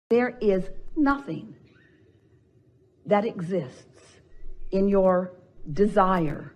There is nothing that exists in your desire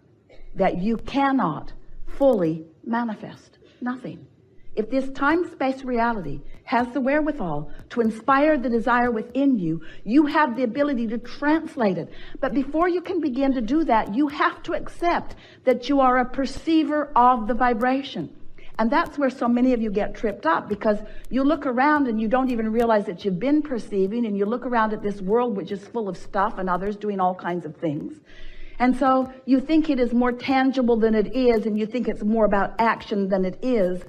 that you cannot fully manifest. Nothing. If this time-space reality has the wherewithal to inspire the desire within you, you have the ability to translate it. But before you can begin to do that, you have to accept that you are a perceiver of the vibration. And that's where so many of you get tripped up, because you look around and you don't even realize that you've been perceiving, and you look around at this world which is full of stuff and others doing all kinds of things. And so you think it is more tangible than it is, and you think it's more about action than it is.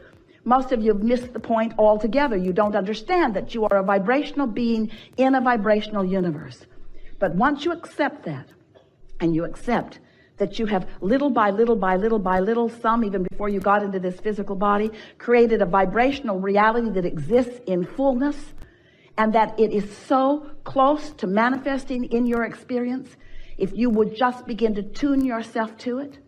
Most of you have missed the point altogether. You don't understand that you are a vibrational being in a vibrational universe. But once you accept that, and you accept that you have little by little by little by little, some even before you got into this physical body, created a vibrational reality that exists in fullness, and that it is so close to manifesting in your experience, if you would just begin to tune yourself to it.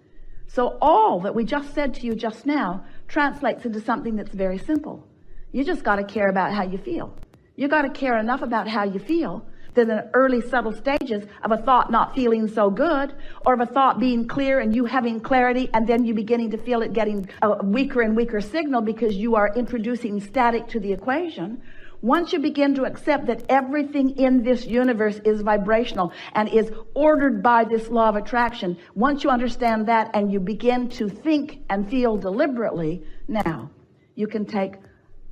So all that we just said to you just now translates into something that's very simple. You just got to care about how you feel. You got to care enough about how you feel that in the early subtle stages of a thought not feeling so good, or of a thought being clear and you having clarity, and then you beginning to feel it getting a weaker and weaker signal because you are introducing static to the equation. Once you begin to accept that everything in this universe is vibrational and is ordered by this law of attraction, once you understand that and you begin to think and feel deliberately, now you can take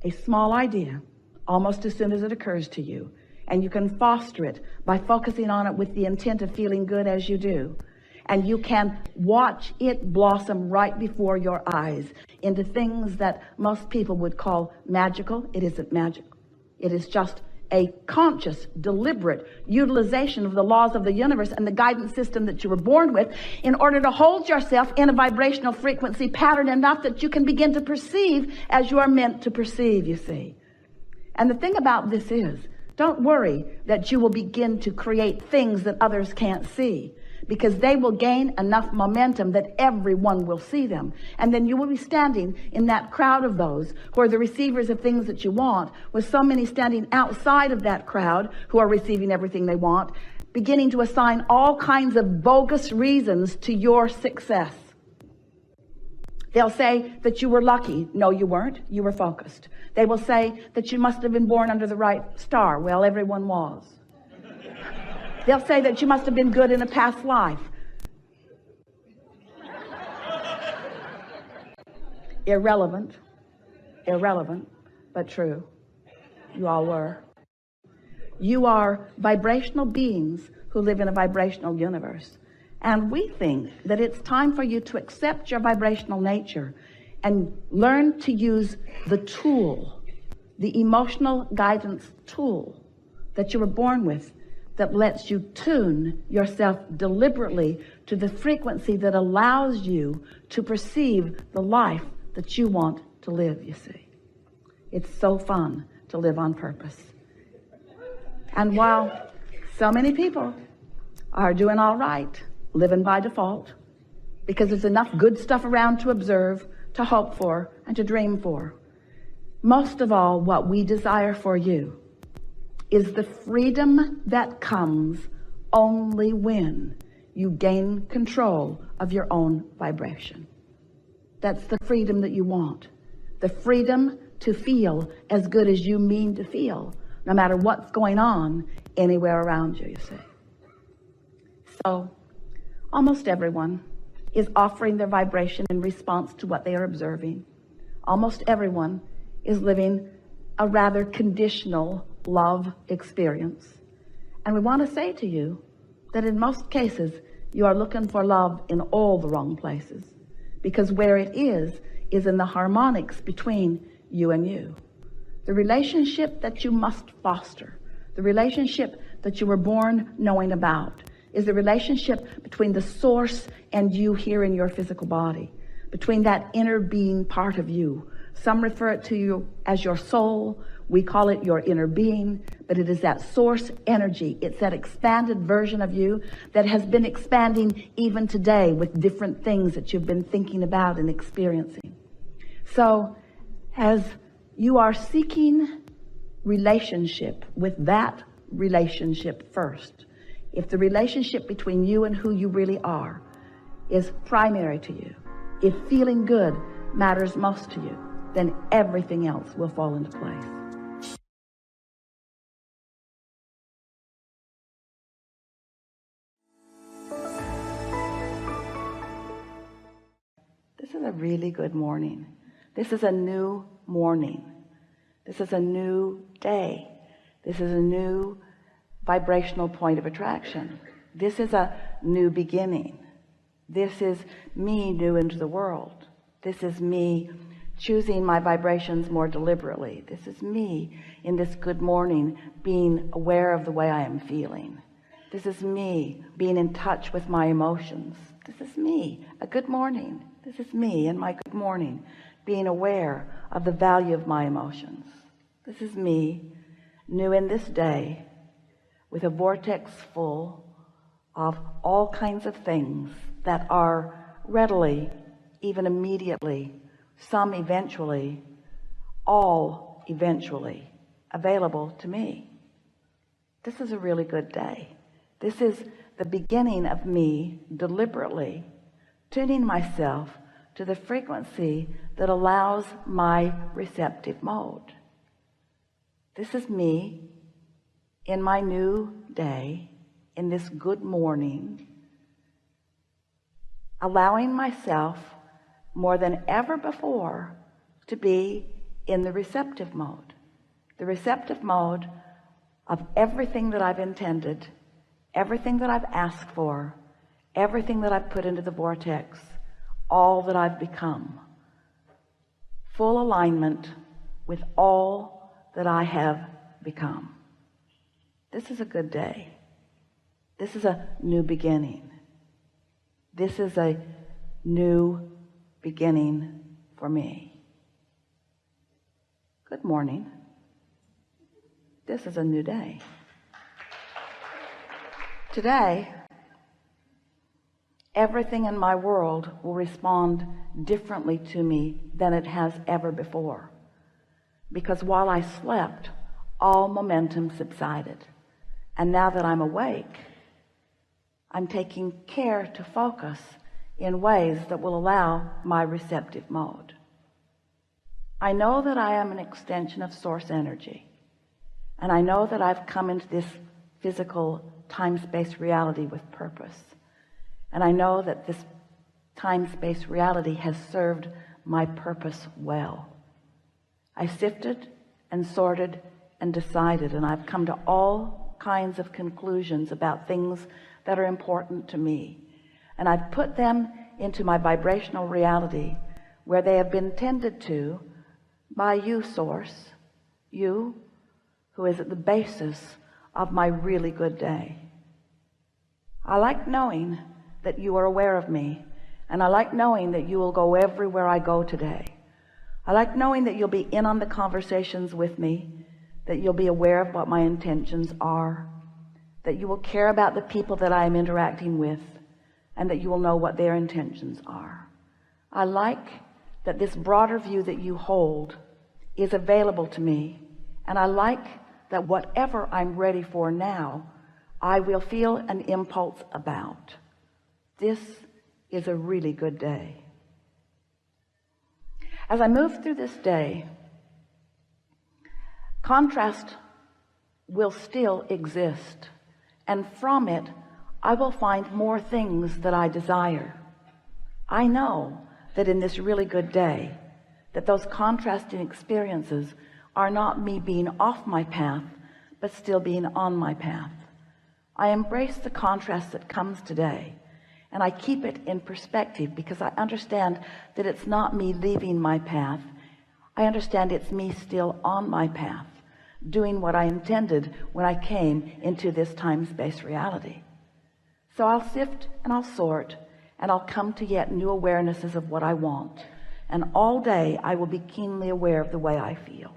a small idea almost as soon as it occurs to you, and you can foster it by focusing on it with the intent of feeling good as you do. And you can watch it blossom right before your eyes into things that most people would call magical. It isn't magical. It is just a conscious, deliberate utilization of the laws of the universe and the guidance system that you were born with in order to hold yourself in a vibrational frequency pattern enough that you can begin to perceive as you are meant to perceive, you see. And the thing about this is, don't worry that you will begin to create things that others can't see, because they will gain enough momentum that everyone will see them. And then you will be standing in that crowd of those who are the receivers of things that you want, with so many standing outside of that crowd who are receiving everything they want, beginning to assign all kinds of bogus reasons to your success. They'll say that you were lucky. No, you weren't. You were focused. They will say that you must have been born under the right star. Well, everyone was. They'll say that you must have been good in a past life. Irrelevant, but true. You all were. You are vibrational beings who live in a vibrational universe. And we think that it's time for you to accept your vibrational nature and learn to use the tool, the emotional guidance tool that you were born with, that lets you tune yourself deliberately to the frequency that allows you to perceive the life that you want to live, you see. It's so fun to live on purpose. And while so many people are doing all right, living by default, because there's enough good stuff around to observe, to hope for, and to dream for, most of all, what we desire for you is the freedom that comes only when you gain control of your own vibration. That's the freedom that you want. The freedom to feel as good as you mean to feel, no matter what's going on anywhere around you, you see. So, almost everyone is offering their vibration in response to what they are observing. Almost everyone is living a rather conditional love experience. And we want to say to you that in most cases, you are looking for love in all the wrong places, because where it is in the harmonics between you and you. The relationship that you must foster, the relationship that you were born knowing about, is the relationship between the source and you here in your physical body, between that inner being part of you. Some refer it to you as your soul. We call it your inner being, but it is that source energy. It's that expanded version of you that has been expanding even today with different things that you've been thinking about and experiencing. So as you are seeking relationship with that relationship first, if the relationship between you and who you really are is primary to you, if feeling good matters most to you, then everything else will fall into place. This is a really good morning. This is a new morning. This is a new day. This is a new vibrational point of attraction. This is a new beginning. This is me new into the world. This is me choosing my vibrations more deliberately. This is me in this good morning being aware of the way I am feeling. This is me being in touch with my emotions. This is me, a good morning. This is me in my good morning being aware of the value of my emotions. This is me new in this day with a vortex full of all kinds of things that are readily, even immediately, some eventually, all eventually available to me. This is a really good day. This is the beginning of me deliberately tuning myself to the frequency that allows my receptive mode. This is me in my new day, in this good morning, allowing myself more than ever before to be in the receptive mode of everything that I've intended, everything that I've asked for, everything that I've put into the vortex, all that I've become, full alignment with all that I have become. This is a good day. This is a new beginning. This is a new beginning for me. Good morning. This is a new day. Today, everything in my world will respond differently to me than it has ever before. Because while I slept, all momentum subsided. And now that I'm awake, I'm taking care to focus in ways that will allow my receptive mode. I know that I am an extension of source energy. And I know that I've come into this physical time-space reality with purpose. And I know that this time-space reality has served my purpose well. I sifted and sorted and decided, and I've come to all kinds of conclusions about things that are important to me. And I've put them into my vibrational reality where they have been tended to by you, Source, you who is at the basis of my really good day. I like knowing that you are aware of me, and I like knowing that you will go everywhere I go today. I like knowing that you'll be in on the conversations with me, that you'll be aware of what my intentions are, that you will care about the people that I am interacting with, and that you will know what their intentions are. I like that this broader view that you hold is available to me, and I like that whatever I'm ready for now, I will feel an impulse about. This is a really good day. As I move through this day, contrast will still exist, and from it I will find more things that I desire. I know that in this really good day, that those contrasting experiences are not me being off my path, but still being on my path. I embrace the contrast that comes today, and I keep it in perspective because I understand that it's not me leaving my path. I understand it's me still on my path, doing what I intended when I came into this time-space reality. So I'll sift and I'll sort, and I'll come to yet new awarenesses of what I want. And all day I will be keenly aware of the way I feel.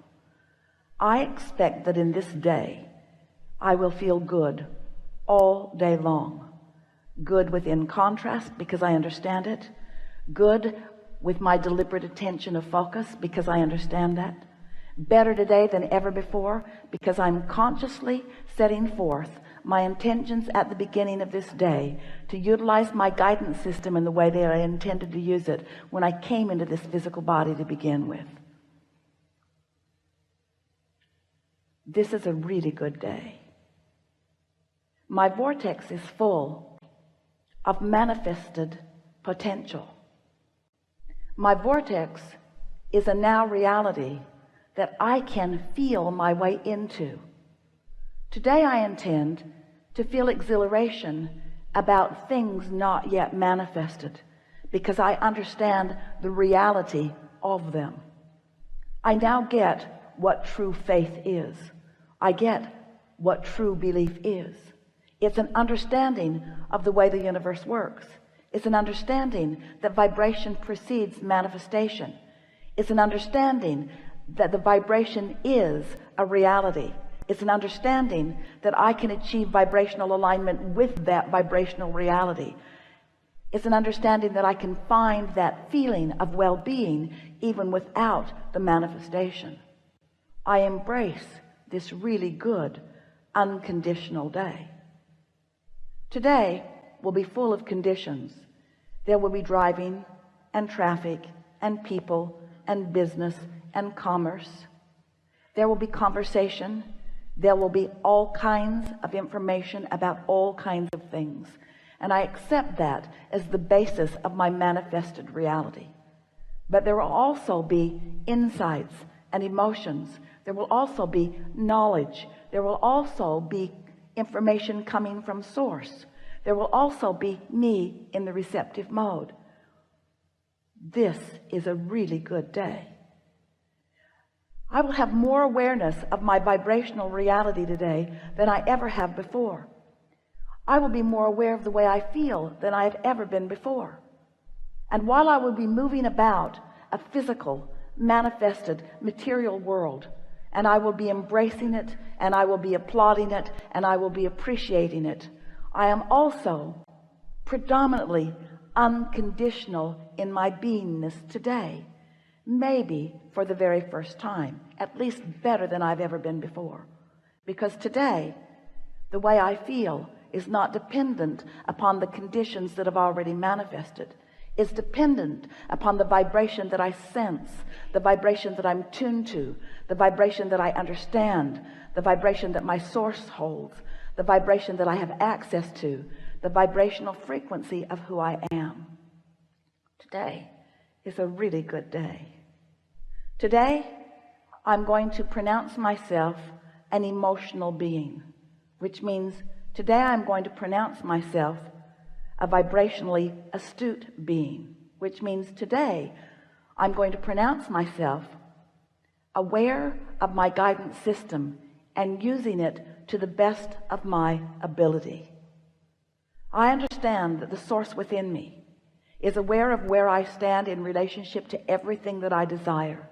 I expect that in this day I will feel good all day long. Good within contrast because I understand it. Good with my deliberate attention of focus because I understand that. better today than ever before, because I'm consciously setting forth my intentions at the beginning of this day to utilize my guidance system in the way that I intended to use it when I came into this physical body to begin with. This is a really good day. My vortex is full of manifested potential. My vortex is a now reality that I can feel my way into. Today I intend to feel exhilaration about things not yet manifested, because I understand the reality of them. I now get what true faith is. I get what true belief is. It's an understanding of the way the universe works. It's an understanding that vibration precedes manifestation. It's an understanding that the vibration is a reality. It's an understanding that I can achieve vibrational alignment with that vibrational reality. It's an understanding that I can find that feeling of well-being even without the manifestation. I embrace this really good unconditional day. Today will be full of conditions. There will be driving and traffic and people and business and commerce. There will be conversation. There will be all kinds of information about all kinds of things. And I accept that as the basis of my manifested reality. But there will also be insights and emotions. There will also be knowledge. There will also be information coming from source. There will also be me in the receptive mode. This is a really good day. I will have more awareness of my vibrational reality today than I ever have before. I will be more aware of the way I feel than I have ever been before. And while I will be moving about a physical, manifested, material world, and I will be embracing it, and I will be applauding it, and I will be appreciating it, I am also predominantly unconditional in my beingness today. Maybe for the very first time, at least better than I've ever been before. Because today, the way I feel is not dependent upon the conditions that have already manifested. It's dependent upon the vibration that I sense, the vibration that I'm tuned to, the vibration that I understand, the vibration that my source holds, the vibration that I have access to, the vibrational frequency of who I am. Today is a really good day. Today, I'm going to pronounce myself an emotional being, which means today I'm going to pronounce myself a vibrationally astute being, which means today I'm going to pronounce myself aware of my guidance system and using it to the best of my ability. I understand that the source within me is aware of where I stand in relationship to everything that I desire.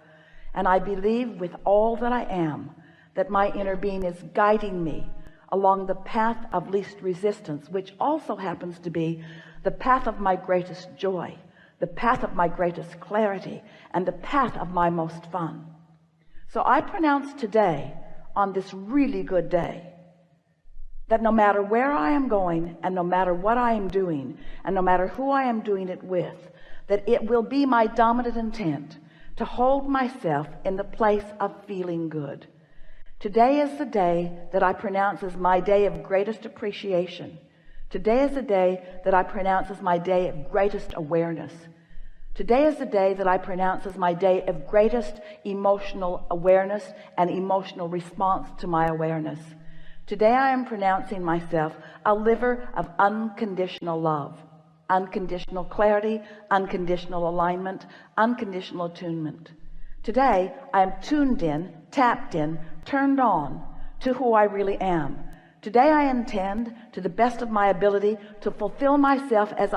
And I believe with all that I am that my inner being is guiding me along the path of least resistance, which also happens to be the path of my greatest joy, the path of my greatest clarity, and the path of my most fun. So I pronounce today, on this really good day, that no matter where I am going, and no matter what I am doing, and no matter who I am doing it with, that it will be my dominant intent to hold myself in the place of feeling good. Today is the day that I pronounce as my day of greatest appreciation. Today is the day that I pronounce as my day of greatest awareness. Today is the day that I pronounce as my day of greatest emotional awareness and emotional response to my awareness. Today I am pronouncing myself a liver of unconditional love, unconditional clarity, unconditional alignment, unconditional attunement. Today I am tuned in, tapped in, turned on to who I really am. Today I intend, to the best of my ability, to fulfill myself as